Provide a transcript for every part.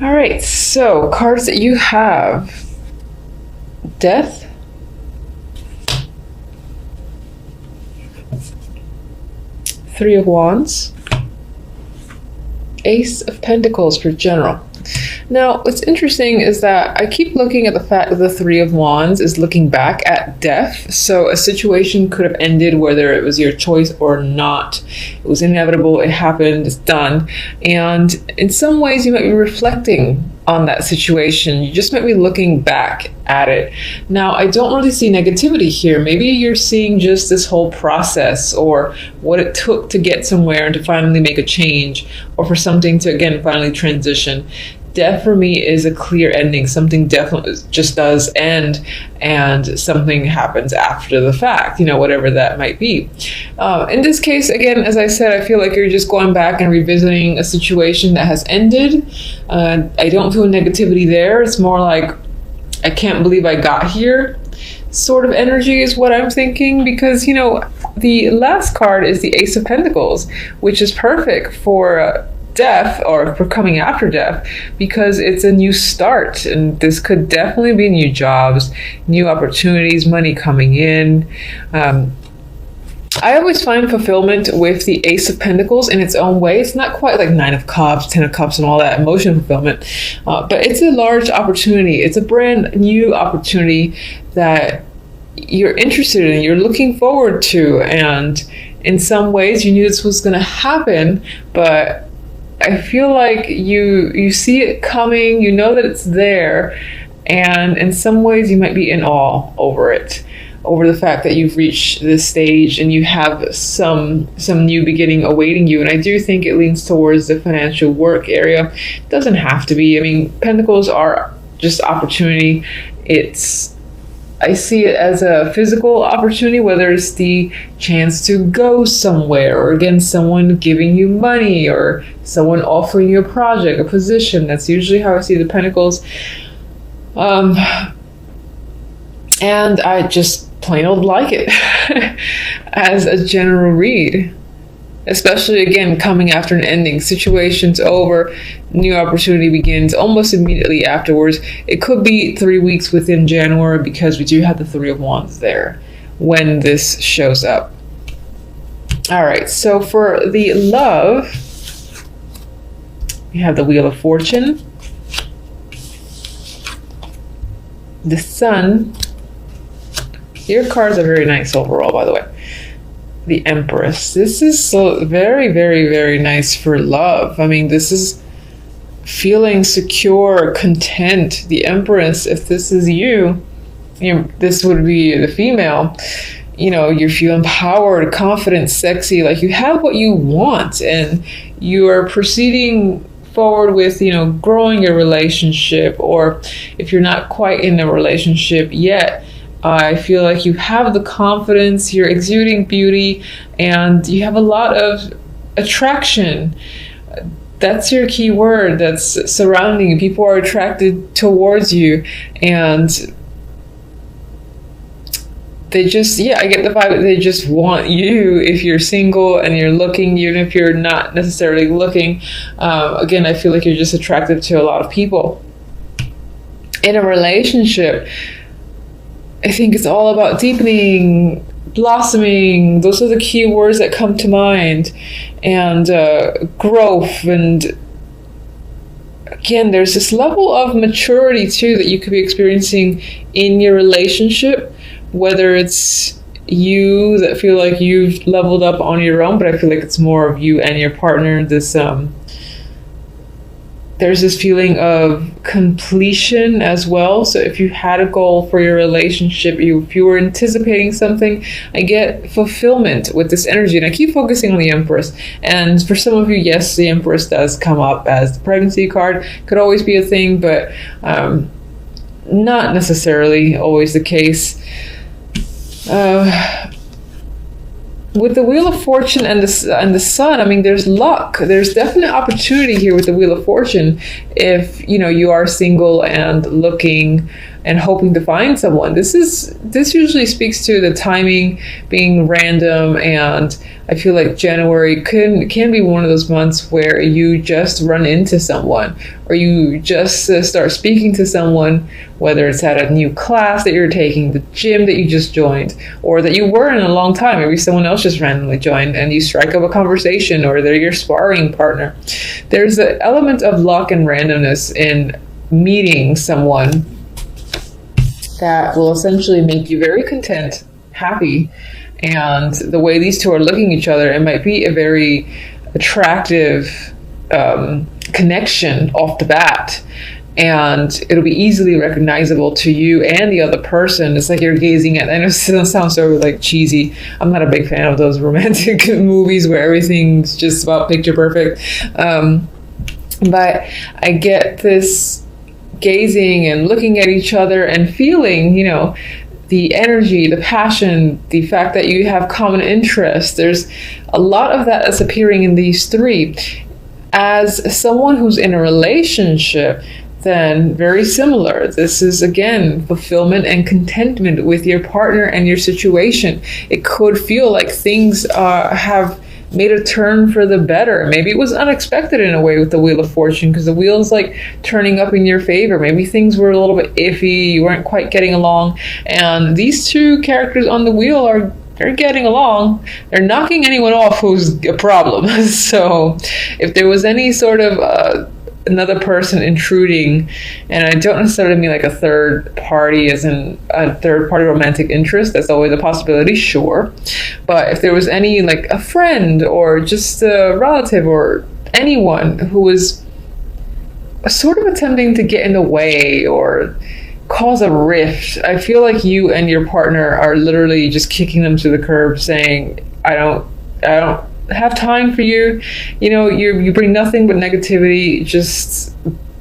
All right, so cards that you have: Death, Three of Wands, Ace of Pentacles for general. Now, what's interesting is that I keep looking at the fact that the Three of Wands is looking back at death. So a situation could have ended whether it was your choice or not. It was inevitable, it happened, it's done. And in some ways, you might be reflecting on that situation. You just might be looking back at it. Now, I don't really see negativity here. Maybe you're seeing just this whole process, or what it took to get somewhere and to finally make a change, or for something to, again, finally transition. Death for me is a clear ending. Something definitely just does end, and something happens after the fact, whatever that might be. In this case, again, as I said, I feel like you're just going back and revisiting a situation that has ended. I don't feel negativity there. It's more like, I can't believe I got here sort of energy is what I'm thinking, because, the last card is the Ace of Pentacles, which is perfect for death, or for coming after death, because it's a new start, and this could definitely be new jobs, new opportunities, money coming in. I always find fulfillment with the Ace of Pentacles in its own way. It's not quite like Nine of Cups, Ten of Cups, and all that emotion fulfillment, but it's a large opportunity. It's a brand new opportunity that you're interested in, you're looking forward to, and in some ways you knew this was going to happen, but I feel like you see it coming, you know that it's there, and in some ways you might be in awe over it, over the fact that you've reached this stage and you have some new beginning awaiting you. And I do think it leans towards the financial work area. It doesn't have to be. I mean, Pentacles are just opportunity. I see it as a physical opportunity, whether it's the chance to go somewhere, or again, someone giving you money, or someone offering you a project, a position. That's usually how I see the Pentacles. And I just plain old like it as a general read. Especially, again, coming after an ending. Situation's over, new opportunity begins almost immediately afterwards. It could be 3 weeks within January, because we do have the Three of Wands there when this shows up. All right, so for the love, we have the Wheel of Fortune, the Sun. Your cards are very nice overall, by the way. The Empress. This is so very, very, very nice for love. I mean, this is feeling secure, content. The Empress, if this is you, this would be the female. You feel empowered, confident, sexy, like you have what you want, and you are proceeding forward with, growing your relationship, or if you're not quite in a relationship yet, I feel like you have the confidence, you're exuding beauty, and you have a lot of attraction. That's your key word that's surrounding you. People are attracted towards you, and they just, I get the vibe that they just want you if you're single and you're looking, even if you're not necessarily looking. Again, I feel like you're just attractive to a lot of people. In a relationship, I think it's all about deepening, blossoming. Those are the key words that come to mind. And growth. And again, there's this level of maturity too that you could be experiencing in your relationship, whether it's you that feel like you've leveled up on your own, but I feel like it's more of you and your partner. There's this feeling of completion as well. So if you had a goal for your relationship, if you were anticipating something, I get fulfillment with this energy. And I keep focusing on the Empress. And for some of you, yes, the Empress does come up as the pregnancy card. Could always be a thing, but not necessarily always the case. With the Wheel of Fortune and the Sun, I mean, there's luck. There's definite opportunity here with the Wheel of Fortune. If you are single and looking, and hoping to find someone. This usually speaks to the timing being random, and I feel like January can be one of those months where you just run into someone, or you just start speaking to someone, whether it's at a new class that you're taking, the gym that you just joined, or that you were in a long time. Maybe someone else just randomly joined and you strike up a conversation, or they're your sparring partner. There's an element of luck and randomness in meeting someone that will essentially make you very content, happy. And the way these two are looking at each other, it might be a very attractive connection off the bat. And it'll be easily recognizable to you and the other person. It's like you're gazing at, and it sounds so like cheesy. I'm not a big fan of those romantic movies where everything's just about picture perfect. But I get this gazing and looking at each other and feeling, the energy, the passion, the fact that you have common interests. There's a lot of that that's appearing in these three. As someone who's in a relationship, then very similar. This is, again, fulfillment and contentment with your partner and your situation. It could feel like things have made a turn for the better. Maybe it was unexpected in a way with the Wheel of Fortune, because the wheel's like turning up in your favor. Maybe things were a little bit iffy, you weren't quite getting along, and these two characters on the wheel they're getting along. They're knocking anyone off who's a problem. So if there was any sort of another person intruding, and I don't necessarily mean like a third party as in a third party romantic interest, that's always a possibility, sure. But if there was any, like a friend or just a relative or anyone who was sort of attempting to get in the way or cause a rift, I feel like you and your partner are literally just kicking them to the curb, saying, I don't have time for you. You bring nothing but negativity. Just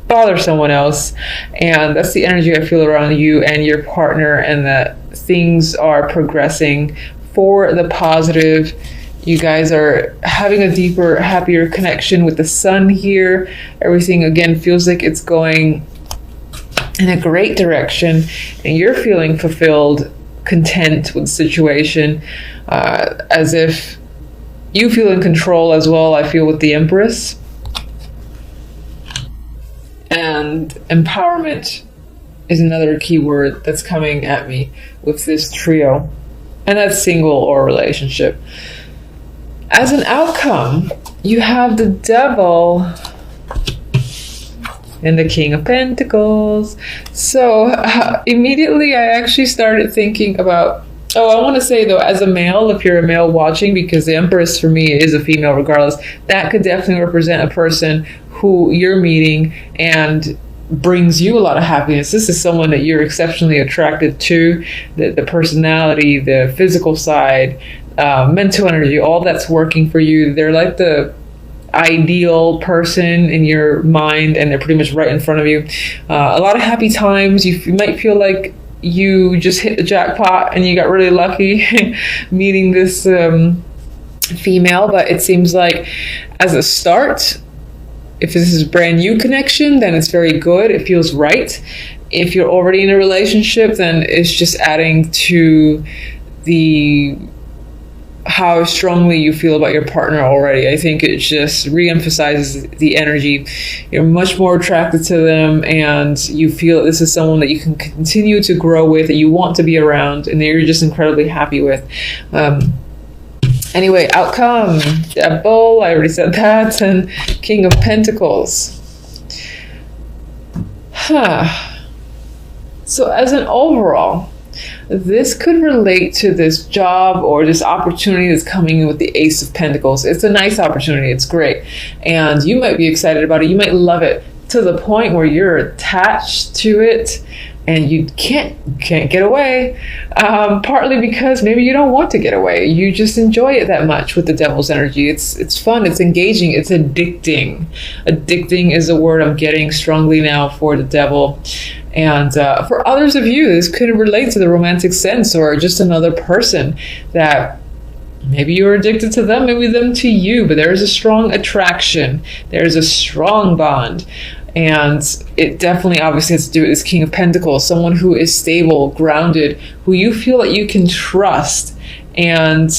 bother someone else. And that's the energy I feel around you and your partner, and that things are progressing for the positive. You guys are having a deeper, happier connection with the sun here. Everything, again, feels like it's going in a great direction, and you're feeling fulfilled, content with the situation, as if you feel in control as well. I feel with the Empress. And empowerment is another key word that's coming at me with this trio, and that's single or relationship. As an outcome, you have the Devil and the King of Pentacles. So immediately I actually started thinking about, I want to say though, as a male, if you're a male watching, because the Empress for me is a female regardless, that could definitely represent a person who you're meeting and brings you a lot of happiness. This is someone that you're exceptionally attracted to, the personality, the physical side, mental energy, all that's working for you. They're like the ideal person in your mind, and they're pretty much right in front of you. A lot of happy times. You might feel like you just hit the jackpot and you got really lucky meeting this female, but it seems like as a start, if this is a brand new connection, then it's very good. It feels right. If you're already in a relationship, then it's just adding to how strongly you feel about your partner already. I think it just re-emphasizes the energy. You're much more attracted to them, and you feel this is someone that you can continue to grow with, that you want to be around, and that you're just incredibly happy with. Anyway, outcome, Devil, I already said that, and King of Pentacles. So as an overall, this could relate to this job or this opportunity that's coming in with the Ace of Pentacles. It's a nice opportunity. It's great. And you might be excited about it. You might love it to the point where you're attached to it and you can't get away. Partly because maybe you don't want to get away. You just enjoy it that much with the Devil's energy. It's fun. It's engaging. It's addicting. Addicting is a word I'm getting strongly now for the Devil. And for others of you, this could relate to the romantic sense, or just another person that maybe you're addicted to them, maybe them to you, but there is a strong attraction. There is a strong bond. And it definitely obviously has to do with this King of Pentacles, someone who is stable, grounded, who you feel that you can trust. And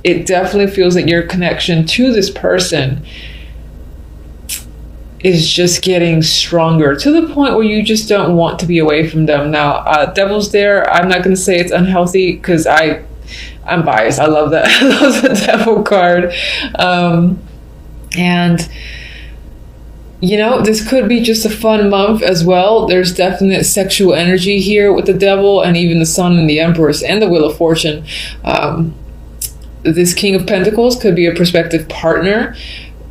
it definitely feels like your connection to this person is just getting stronger to the point where you just don't want to be away from them. Now, Devil's there. I'm not going to say it's unhealthy because I'm biased. I love that. I love the Devil card. And you know, this could be just a fun month as well. There's definite sexual energy here with the Devil and even the Sun and the Empress and the Wheel of Fortune. This King of Pentacles could be a prospective partner.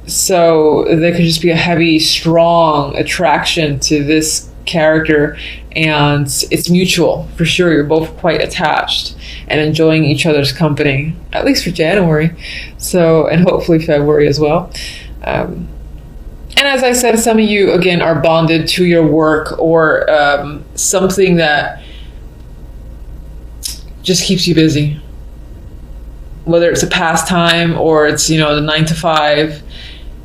So there could just be a heavy, strong attraction to this character, and it's mutual for sure. You're both quite attached and enjoying each other's company, at least for January. So, and hopefully February as well. And as I said, some of you, again, are bonded to your work or something that just keeps you busy. Whether it's a pastime or it's, you know, the 9 to 5,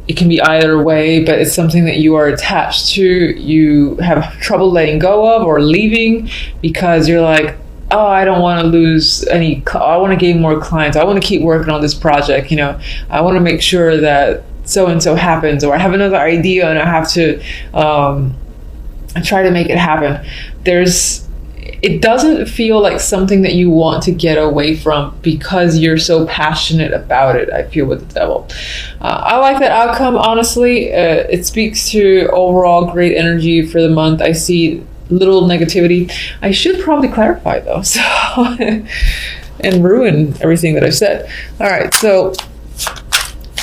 it can be either way, but it's something that you are attached to. You have trouble letting go of or leaving because you're like, oh, I don't want to lose any, I want to gain more clients. I want to keep working on this project. You know, I want to make sure that so-and-so happens, or I have another idea and I have to try to make it happen. It doesn't feel like something that you want to get away from because you're so passionate about it, I feel, with the Devil. I like that outcome, honestly. It speaks to overall great energy for the month. I see little negativity. I should probably clarify, though, so and ruin everything that I've said. All right, so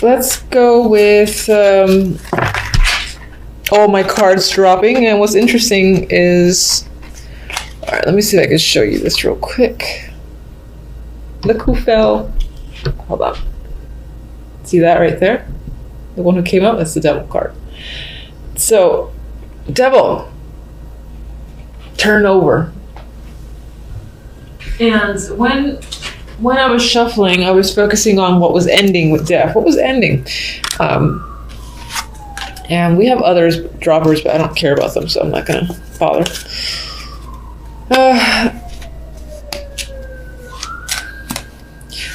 let's go with all my cards dropping. And what's interesting is, all right, let me see if I can show you this real quick. Look who fell. Hold on. See that right there? The one who came up, that's the Devil card. So, Devil, turn over. And when I was shuffling, I was focusing on what was ending with Death. What was ending? And we have others, droppers, but I don't care about them, so I'm not going to bother.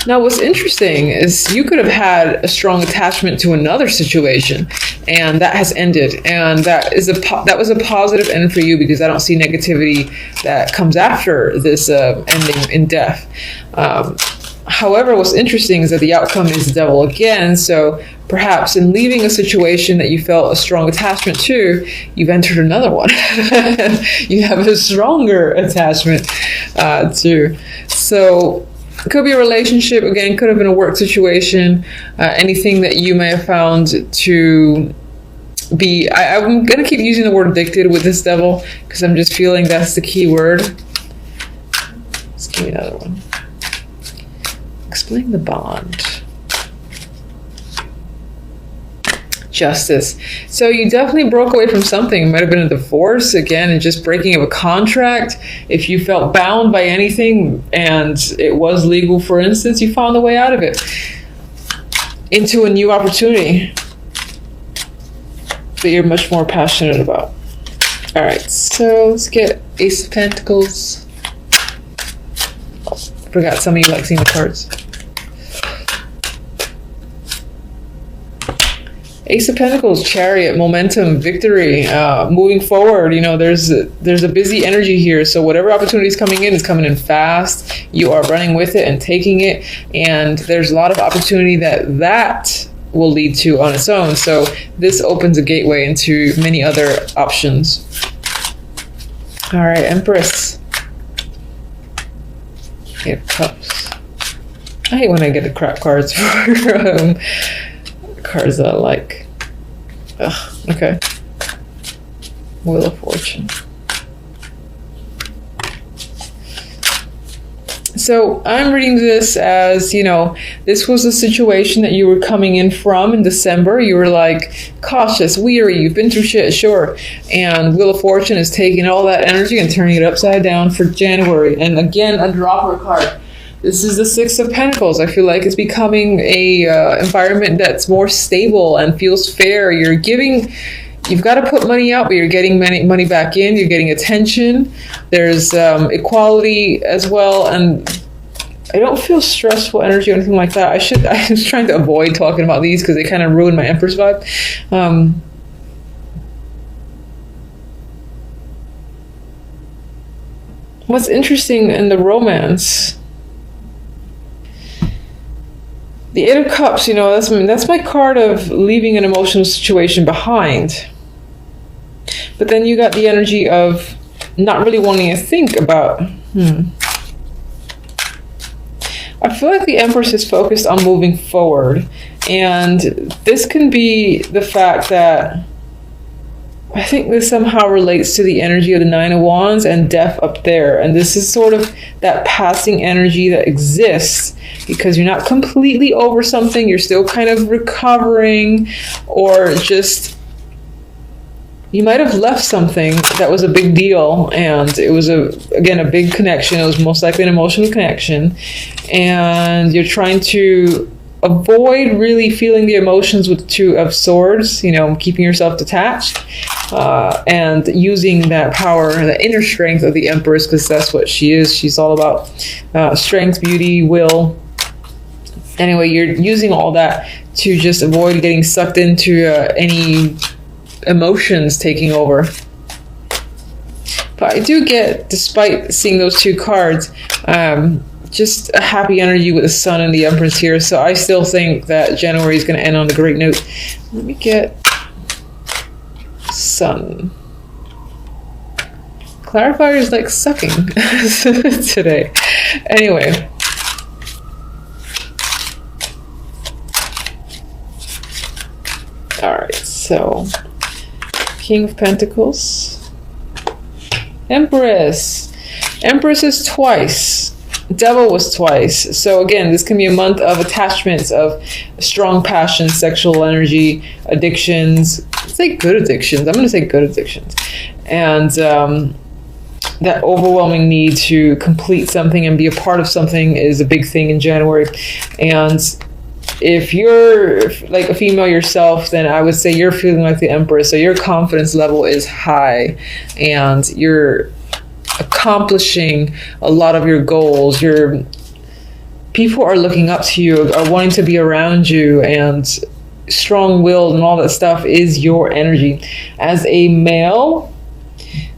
Now, what's interesting is you could have had a strong attachment to another situation, and that has ended. And that was a positive end for you because I don't see negativity that comes after this ending in Death. However, what's interesting is that the outcome is the Devil again. So perhaps in leaving a situation that you felt a strong attachment to, you've entered another one. You have a stronger attachment to. So it could be a relationship, again, could have been a work situation, anything that you may have found to be, I'm going to keep using the word addicted with this Devil because I'm just feeling that's the key word. Let's give me another one. Explain the bond. Justice. So you definitely broke away from something. It might have been a divorce, again, and just breaking of a contract. If you felt bound by anything and it was legal, for instance, you found a way out of it into a new opportunity that you're much more passionate about. All right, so let's get Ace of Pentacles. Oh, forgot some of you like seeing the cards. Ace of Pentacles, Chariot, momentum, victory, moving forward. You know, there's a busy energy here. So whatever opportunity is coming in is coming in fast. You are running with it and taking it. And there's a lot of opportunity that will lead to on its own. So this opens a gateway into many other options. All right, Empress. Eight of Cups. I hate when I get the crap cards for cards that I like. Ugh, okay. Wheel of Fortune. So I'm reading this as, you know, this was a situation that you were coming in from in December. You were like cautious, weary, you've been through shit, sure. And Wheel of Fortune is taking all that energy and turning it upside down for January. And again, a dropper card. This is the Six of Pentacles. I feel like it's becoming a environment that's more stable and feels fair. You're giving you've got to put money out, but you're getting money back in. You're getting attention. There's equality as well, and I don't feel stressful energy or anything like that. I was trying to avoid talking about these because they kind of ruin my Empress vibe. What's interesting in the romance, the Eight of Cups, that's my card of leaving an emotional situation behind. But then you got the energy of not really wanting to think about, I feel like the Empress is focused on moving forward. And this can be the fact that I think this somehow relates to the energy of the Nine of Wands and death up there. And this is sort of that passing energy that exists because you're not completely over something. You're still kind of recovering, or just you might have left something that was a big deal, and it was a big connection. It was most likely an emotional connection, and you're trying to avoid really feeling the emotions with the Two of Swords, keeping yourself detached, and using that power, the inner strength of the Empress, because that's what she is. She's all about strength, beauty, will. Anyway, you're using all that to just avoid getting sucked into any emotions taking over. But I do get, despite seeing those two cards, just a happy energy with the Sun and the Empress here. So I still think that January is going to end on a great note. Let me get Sun. Clarifier is like sucking today. Anyway. Alright, so King of Pentacles. Empress. Empress is twice. Devil was twice. So again, this can be a month of attachments, of strong passion, sexual energy, addictions. Let's say good addictions. I'm going to say good addictions. And that overwhelming need to complete something and be a part of something is a big thing in January. And if you're like a female yourself, then I would say you're feeling like the Empress. So your confidence level is high and you're accomplishing a lot of your goals. People are looking up to you, are wanting to be around you, and strong-willed and all that stuff is your energy. As a male,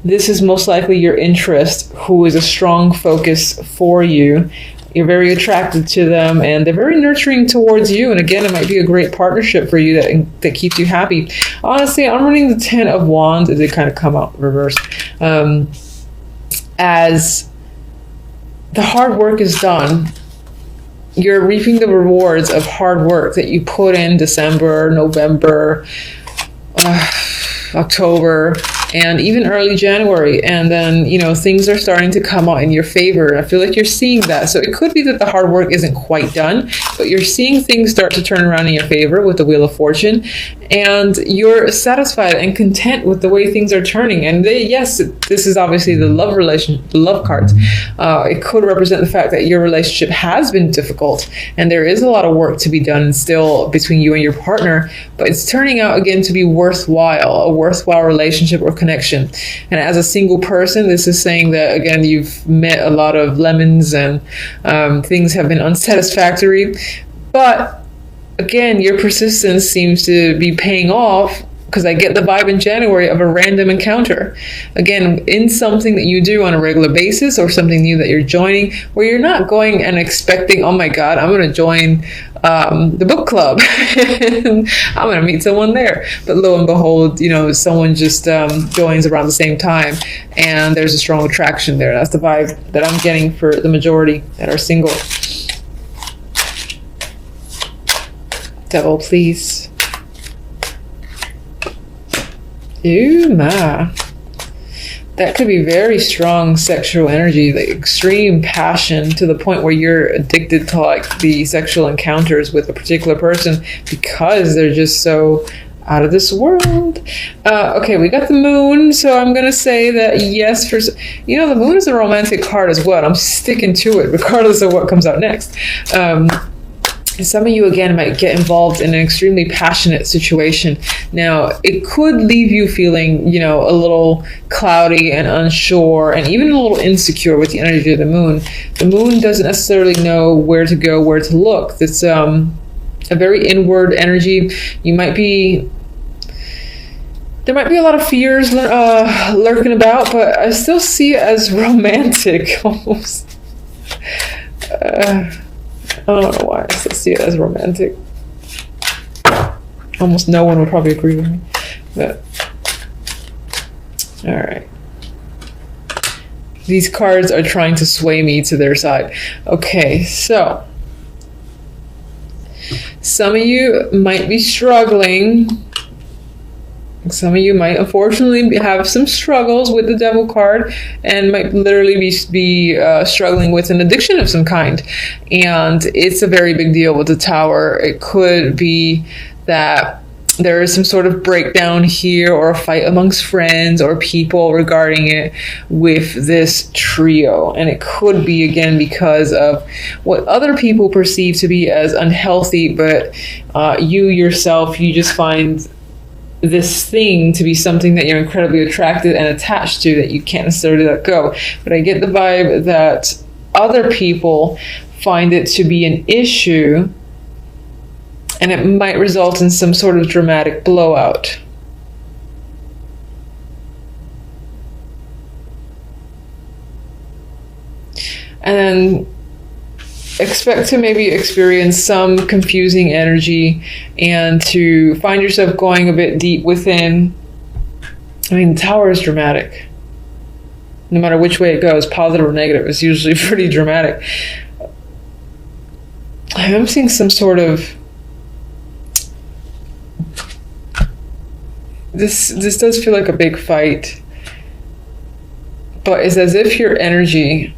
this is most likely your interest, who is a strong focus for you. You're very attracted to them, and they're very nurturing towards you. And again, it might be a great partnership for you that keeps you happy. Honestly, I'm running the Ten of Wands. It did kind of come out reversed. As the hard work is done, you're reaping the rewards of hard work that you put in December, November, October, and even early January. And then, things are starting to come out in your favor. I feel like you're seeing that. So it could be that the hard work isn't quite done, but you're seeing things start to turn around in your favor with the Wheel of Fortune. And you're satisfied and content with the way things are turning. And yes, this is obviously the love cards. It could represent the fact that your relationship has been difficult and there is a lot of work to be done still between you and your partner, but it's turning out again to be a worthwhile relationship or connection. And as a single person, this is saying that again, you've met a lot of lemons and things have been unsatisfactory, but again, your persistence seems to be paying off, because I get the vibe in January of a random encounter. Again, in something that you do on a regular basis or something new that you're joining, where you're not going and expecting, oh my God, I'm going to join the book club. I'm going to meet someone there. But lo and behold, someone just joins around the same time and there's a strong attraction there. That's the vibe that I'm getting for the majority that are single. Devil, please. Ooh, ma. That could be very strong sexual energy, like extreme passion to the point where you're addicted to like the sexual encounters with a particular person because they're just so out of this world. Okay, we got the moon, so I'm gonna say that yes, the moon is a romantic card as well. I'm sticking to it regardless of what comes out next. Some of you, again, might get involved in an extremely passionate situation. Now, it could leave you feeling, a little cloudy and unsure and even a little insecure with the energy of the moon. The moon doesn't necessarily know where to go, where to look. It's a very inward energy. There might be a lot of fears lurking about, but I still see it as romantic almost. I don't know why I still see it as romantic. Almost no one would probably agree with me. But all right. These cards are trying to sway me to their side. Okay, so some of you might be struggling. Some of you might unfortunately have some struggles with the Devil card and might literally be struggling with an addiction of some kind. And it's a very big deal with the Tower. It could be that there is some sort of breakdown here or a fight amongst friends or people regarding it with this trio. And it could be, again, because of what other people perceive to be as unhealthy, but you yourself, you just find this thing to be something that you're incredibly attracted and attached to that you can't necessarily let go. But I get the vibe that other people find it to be an issue and it might result in some sort of dramatic blowout. And then expect to maybe experience some confusing energy and to find yourself going a bit deep within. I mean, the Tower is dramatic. No matter which way it goes, positive or negative, it's usually pretty dramatic. I'm seeing some sort of... This does feel like a big fight, but it's as if your energy...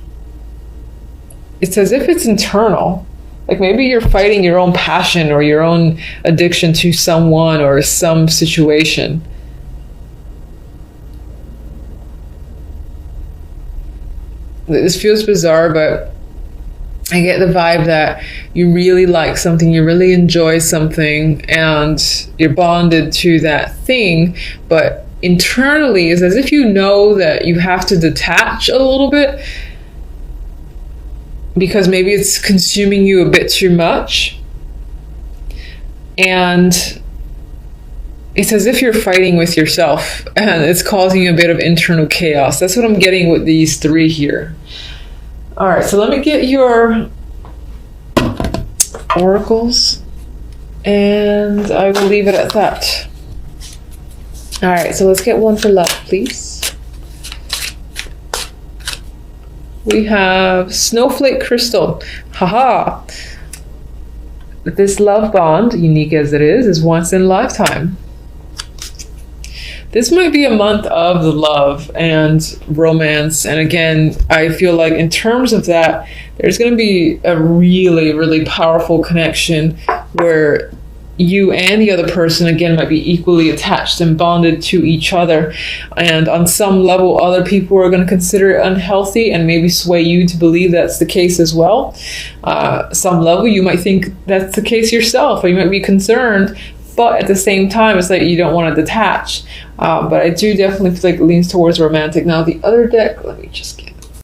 It's as if it's internal. Like maybe you're fighting your own passion or your own addiction to someone or some situation. This feels bizarre, but I get the vibe that you really like something, you really enjoy something, and you're bonded to that thing, but internally it's as if you know that you have to detach a little bit because maybe it's consuming you a bit too much. And it's as if you're fighting with yourself and it's causing a bit of internal chaos. That's what I'm getting with these three here. All right, so let me get your oracles and I will leave it at that. All right, so let's get one for love, please. We have Snowflake Crystal. Haha. This love bond, unique as it is once in a lifetime. This might be a month of the love and romance. And again, I feel like in terms of that, there's going to be a really, really powerful connection where you and the other person, again, might be equally attached and bonded to each other. And on some level, other people are going to consider it unhealthy and maybe sway you to believe that's the case as well. Some level, you might think that's the case yourself, or you might be concerned. But at the same time, it's like you don't want to detach. But I do definitely feel like it leans towards romantic. Now, the other deck, let me just get